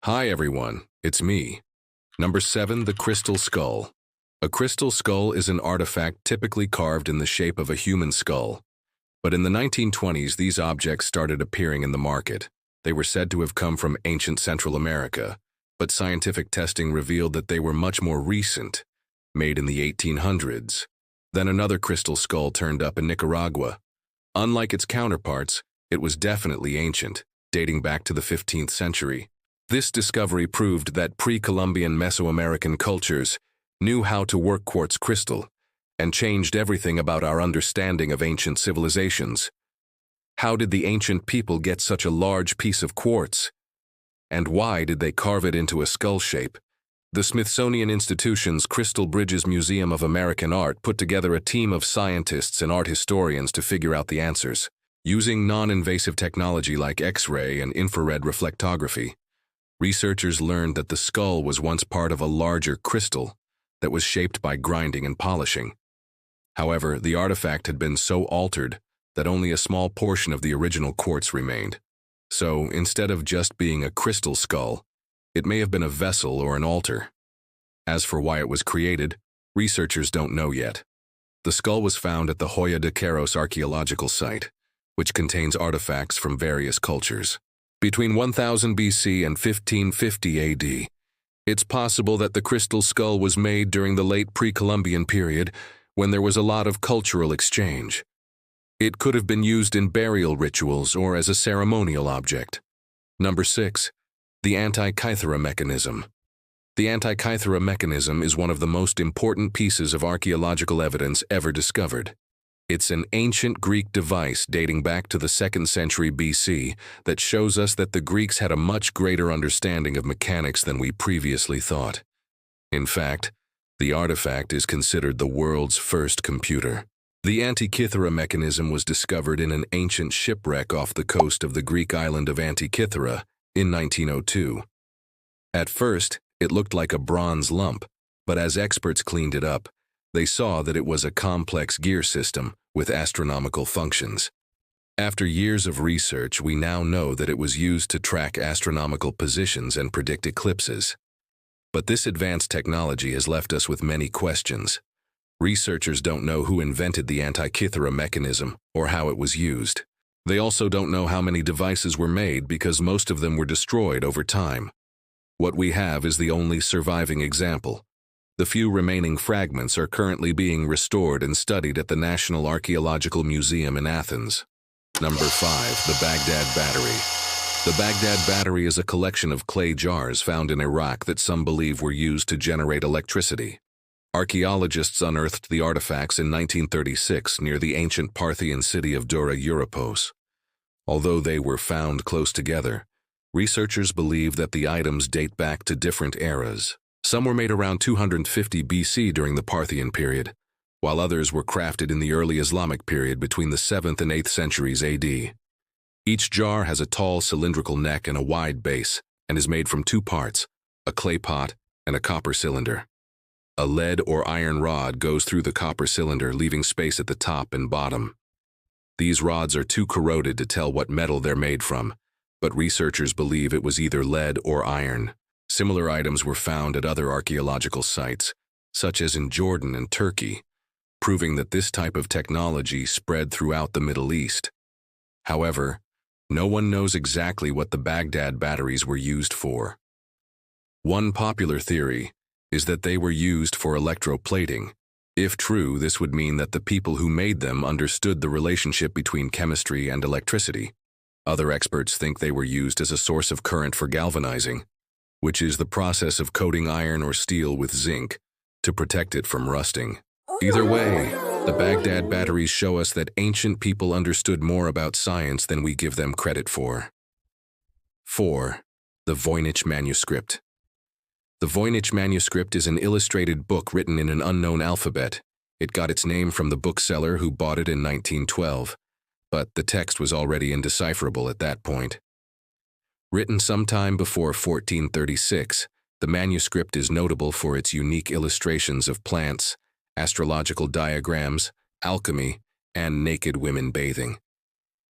Hi everyone, it's me. Number 7. The Crystal Skull. A crystal skull is an artifact typically carved in the shape of a human skull. But in the 1920s, these objects started appearing in the market. They were said to have come from ancient Central America, but scientific testing revealed that they were much more recent, made in the 1800s. Then another crystal skull turned up in Nicaragua. Unlike its counterparts, it was definitely ancient, dating back to the 15th century. This discovery proved that pre-Columbian Mesoamerican cultures knew how to work quartz crystal and changed everything about our understanding of ancient civilizations. How did the ancient people get such a large piece of quartz? And why did they carve it into a skull shape? The Smithsonian Institution's Crystal Bridges Museum of American Art put together a team of scientists and art historians to figure out the answers. Using non-invasive technology like X-ray and infrared reflectography, researchers learned that the skull was once part of a larger crystal that was shaped by grinding and polishing. However, the artifact had been so altered that only a small portion of the original quartz remained. So, instead of just being a crystal skull, it may have been a vessel or an altar. As for why it was created, researchers don't know yet. The skull was found at the Hoya de Queiroz archaeological site, which contains artifacts from various cultures. Between 1000 BC and 1550 AD, it's possible that the crystal skull was made during the late pre-Columbian period when there was a lot of cultural exchange. It could have been used in burial rituals or as a ceremonial object. Number 6. The Antikythera mechanism. The Antikythera mechanism is one of the most important pieces of archaeological evidence ever discovered. It's an ancient Greek device dating back to the 2nd century BC that shows us that the Greeks had a much greater understanding of mechanics than we previously thought. In fact, the artifact is considered the world's first computer. The Antikythera mechanism was discovered in an ancient shipwreck off the coast of the Greek island of Antikythera in 1902. At first, it looked like a bronze lump, but as experts cleaned it up, they saw that it was a complex gear system with astronomical functions. After years of research, we now know that it was used to track astronomical positions and predict eclipses. But this advanced technology has left us with many questions. Researchers don't know who invented the Antikythera mechanism or how it was used. They also don't know how many devices were made because most of them were destroyed over time. What we have is the only surviving example. The few remaining fragments are currently being restored and studied at the National Archaeological Museum in Athens. Number 5. The Baghdad Battery. The Baghdad Battery is a collection of clay jars found in Iraq that some believe were used to generate electricity. Archaeologists unearthed the artifacts in 1936 near the ancient Parthian city of Dura Europos. Although they were found close together, researchers believe that the items date back to different eras. Some were made around 250 BC during the Parthian period, while others were crafted in the early Islamic period between the 7th and 8th centuries AD. Each jar has a tall cylindrical neck and a wide base, and is made from 2 parts, a clay pot and a copper cylinder. A lead or iron rod goes through the copper cylinder, leaving space at the top and bottom. These rods are too corroded to tell what metal they're made from, but researchers believe it was either lead or iron. Similar items were found at other archaeological sites, such as in Jordan and Turkey, proving that this type of technology spread throughout the Middle East. However, no one knows exactly what the Baghdad batteries were used for. One popular theory is that they were used for electroplating. If true, this would mean that the people who made them understood the relationship between chemistry and electricity. Other experts think they were used as a source of current for galvanizing, which is the process of coating iron or steel with zinc to protect it from rusting. Either way, the Baghdad batteries show us that ancient people understood more about science than we give them credit for. 4. The Voynich manuscript. The Voynich manuscript is an illustrated book written in an unknown alphabet. It got its name from the bookseller who bought it in 1912, but the text was already indecipherable at that point. Written sometime before 1436, the manuscript is notable for its unique illustrations of plants, astrological diagrams, alchemy, and naked women bathing.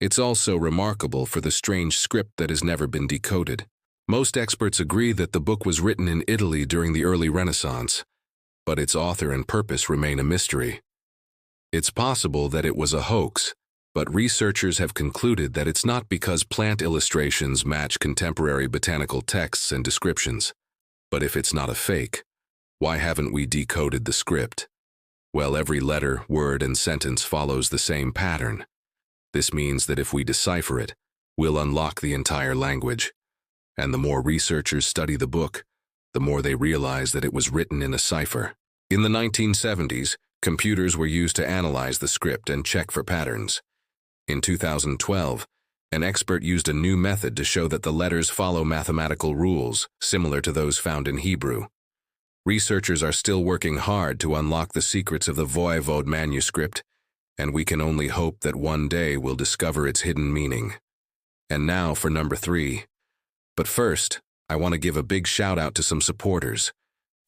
It's also remarkable for the strange script that has never been decoded. Most experts agree that the book was written in Italy during the early Renaissance, but its author and purpose remain a mystery. It's possible that it was a hoax, but researchers have concluded that it's not because plant illustrations match contemporary botanical texts and descriptions. But if it's not a fake, why haven't we decoded the script? Well, every letter, word, and sentence follows the same pattern. This means that if we decipher it, we'll unlock the entire language. And the more researchers study the book, the more they realize that it was written in a cipher. In the 1970s, computers were used to analyze the script and check for patterns. In 2012, an expert used a new method to show that the letters follow mathematical rules similar to those found in Hebrew. Researchers are still working hard to unlock the secrets of the Voivode manuscript, and we can only hope that one day we'll discover its hidden meaning. And now for number 3. But first, I want to give a big shout out to some supporters.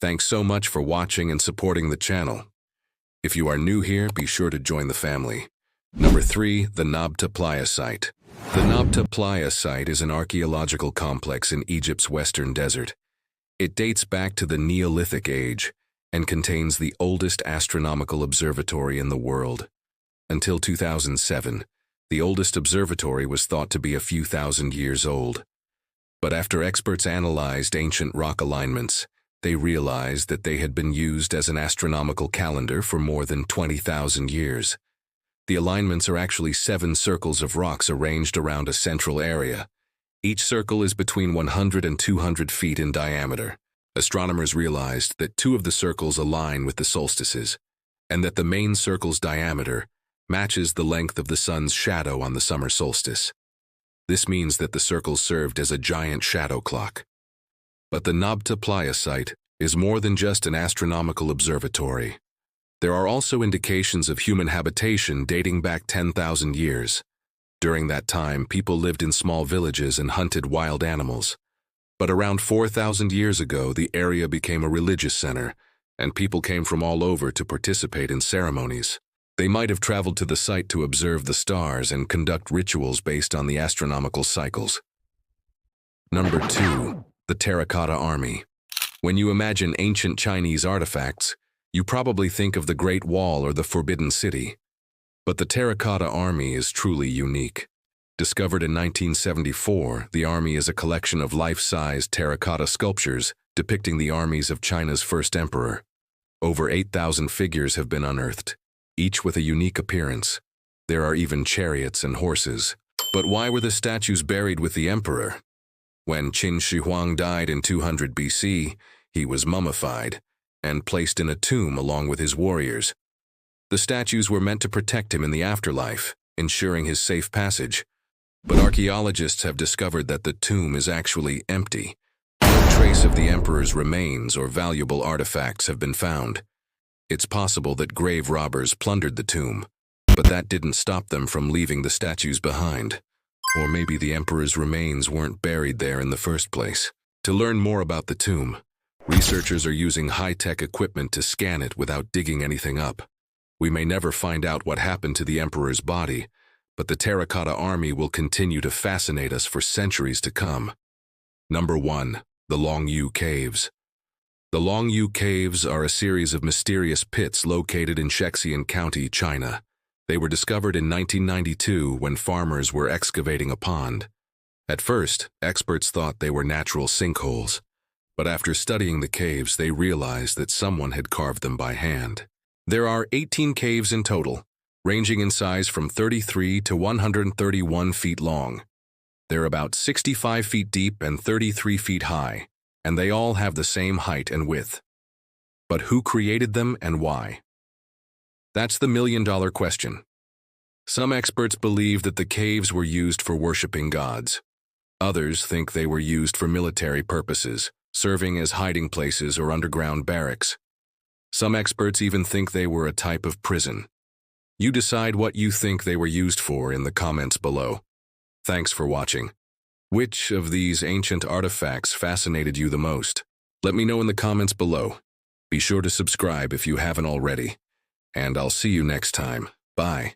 Thanks so much for watching and supporting the channel. If you are new here, be sure to join the family. Number 3, the Nabta Playa site. The Nabta Playa site is an archaeological complex in Egypt's western desert. It dates back to the Neolithic age and contains the oldest astronomical observatory in the world. Until 2007, the oldest observatory was thought to be a few thousand years old. But after experts analyzed ancient rock alignments, they realized that they had been used as an astronomical calendar for more than 20,000 years. The alignments are actually 7 circles of rocks arranged around a central area. Each circle is between 100 and 200 feet in diameter. Astronomers realized that 2 of the circles align with the solstices, and that the main circle's diameter matches the length of the sun's shadow on the summer solstice. This means that the circles served as a giant shadow clock. But the Nabta Playa site is more than just an astronomical observatory. There are also indications of human habitation dating back 10,000 years. During that time, people lived in small villages and hunted wild animals. But around 4,000 years ago, the area became a religious center, and people came from all over to participate in ceremonies. They might have traveled to the site to observe the stars and conduct rituals based on the astronomical cycles. Number 2, the Terracotta Army. When you imagine ancient Chinese artifacts, you probably think of the Great Wall or the Forbidden City. But the Terracotta Army is truly unique. Discovered in 1974, the army is a collection of life-size terracotta sculptures depicting the armies of China's first emperor. Over 8,000 figures have been unearthed, each with a unique appearance. There are even chariots and horses. But why were the statues buried with the emperor? When Qin Shi Huang died in 200 BC, he was mummified and placed in a tomb along with his warriors. The statues were meant to protect him in the afterlife, ensuring his safe passage. But archaeologists have discovered that the tomb is actually empty. No trace of the emperor's remains or valuable artifacts have been found. It's possible that grave robbers plundered the tomb, but that didn't stop them from leaving the statues behind. Or maybe the emperor's remains weren't buried there in the first place. To learn more about the tomb, researchers are using high-tech equipment to scan it without digging anything up. We may never find out what happened to the emperor's body, but the Terracotta Army will continue to fascinate us for centuries to come. Number 1, the Longyu Caves. The Longyu Caves are a series of mysterious pits located in Shexian County, China. They were discovered in 1992 when farmers were excavating a pond. At first, experts thought they were natural sinkholes, but after studying the caves, they realized that someone had carved them by hand. There are 18 caves in total, ranging in size from 33 to 131 feet long. They're about 65 feet deep and 33 feet high, and they all have the same height and width. But who created them and why? That's the million-dollar question. Some experts believe that the caves were used for worshiping gods. Others think they were used for military purposes, serving as hiding places or underground barracks. Some experts even think they were a type of prison. You decide what you think they were used for in the comments below. Thanks for watching. Which of these ancient artifacts fascinated you the most? Let me know in the comments below. Be sure to subscribe if you haven't already. And I'll see you next time. Bye.